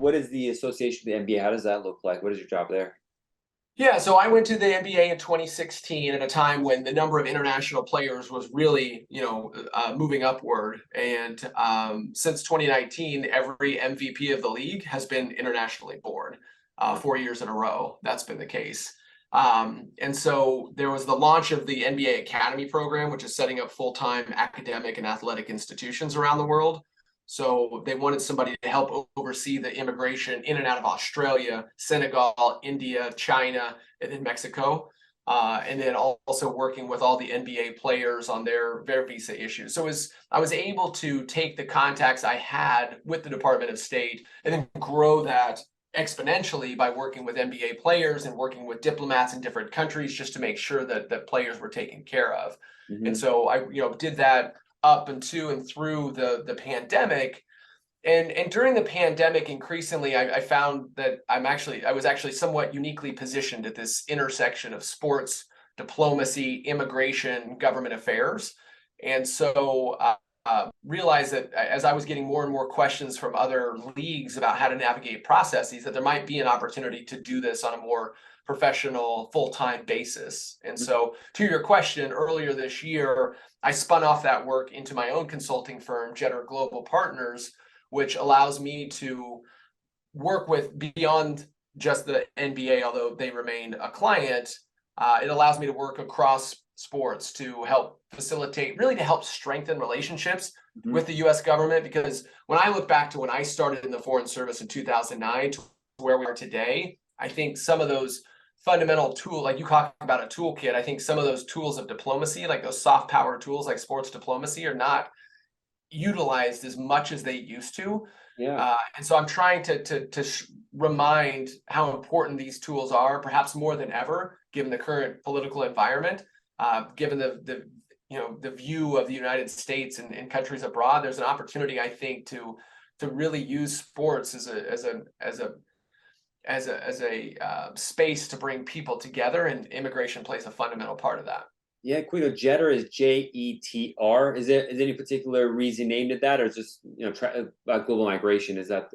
what is the association with the NBA? How does that look like? What is your job there? Yeah, so I went to the NBA in 2016 at a time when the number of international players was really, moving upward. And since 2019, every MVP of the league has been internationally born, 4 years in a row. That's been the case. And so there was the launch of the NBA Academy program, which is setting up full-time academic and athletic institutions around the world. So they wanted somebody to help oversee the immigration in and out of Australia, Senegal, India, China, and then Mexico. And then also working with all the NBA players on their visa issues. So I was able to take the contacts I had with the Department of State and then grow that exponentially by working with NBA players and working with diplomats in different countries just to make sure that players were taken care of. And so I did that up into and through the pandemic. And during the pandemic, increasingly, I found that I was actually somewhat uniquely positioned at this intersection of sports, diplomacy, immigration, government affairs. And so realized that as I was getting more and more questions from other leagues about how to navigate processes, that there might be an opportunity to do this on a more professional, full-time basis. And so to your question, earlier this year, I spun off that work into my own consulting firm, Jetter Global Partners, which allows me to work with beyond just the NBA, although they remain a client. It allows me to work across sports to help facilitate, really to help strengthen relationships with the U.S. government. Because when I look back to when I started in the Foreign Service in 2009 to where we are today, I think some of those fundamental tools, like you talk about a toolkit, I think some of those tools of diplomacy, like those soft power tools like sports diplomacy, are not utilized as much as they used to. Yeah. And so I'm trying to remind how important these tools are, perhaps more than ever, given the current political environment, given the view of the United States and countries abroad. There's an opportunity, I think, to really use sports as a space to bring people together, and immigration plays a fundamental part of that. Yeah, Quito, Jetter is Jeter. Is there any particular reason named it that, or is just about global migration? Is that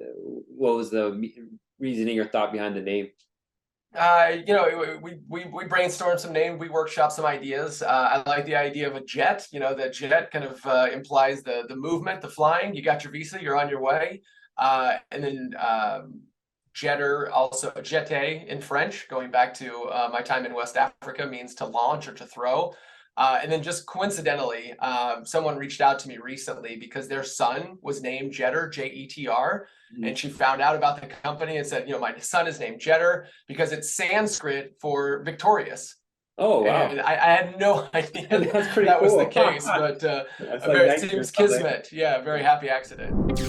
what was the reasoning or thought behind the name? We brainstormed some names, we workshopped some ideas. I like the idea of a jet. The jet kind of implies the movement, the flying. You got your visa, you're on your way. And then Jetter, also jete in French, going back to my time in West Africa, means to launch or to throw. And then just coincidentally, someone reached out to me recently because their son was named Jetter, Jeter, and she found out about the company and said, my son is named Jetter because it's Sanskrit for victorious. Oh, wow. And I had no idea That's pretty that was cool. the case, but That's like it seems kismet. Yeah, very happy accident.